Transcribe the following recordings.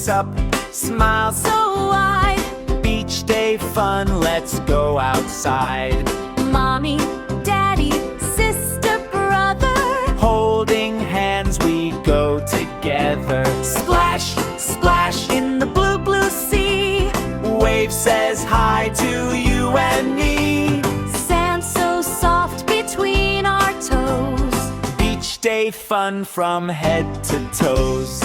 face up, smile so wide. Beach day fun, let's go outside. Mommy, Daddy, sister, brother, holding hands we go together. Splash, splash in the blue, blue sea. Wave says hi to you and me. Sand so soft between our toes. Beach day fun from head to toes.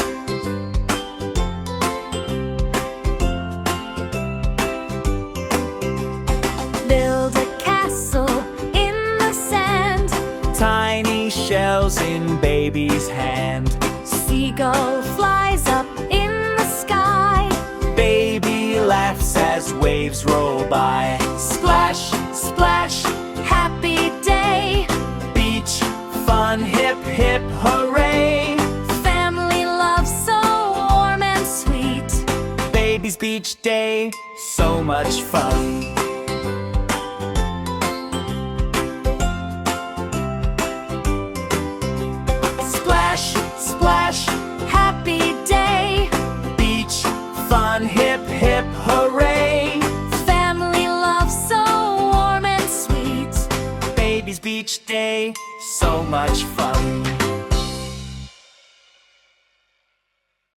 Build a castle in the sand. Tiny shells in baby's hand. Seagull flies up in the sky. Baby laughs as waves roll by. Splash, splash, Happy day. beach fun, hip, hip, hooray. Family love so warm and sweet. Baby's beach day, so much fun. Splash, splash, Happy day. beach fun, hip, hip, hooray. Family love so warm and sweet. Baby's beach day, so much fun.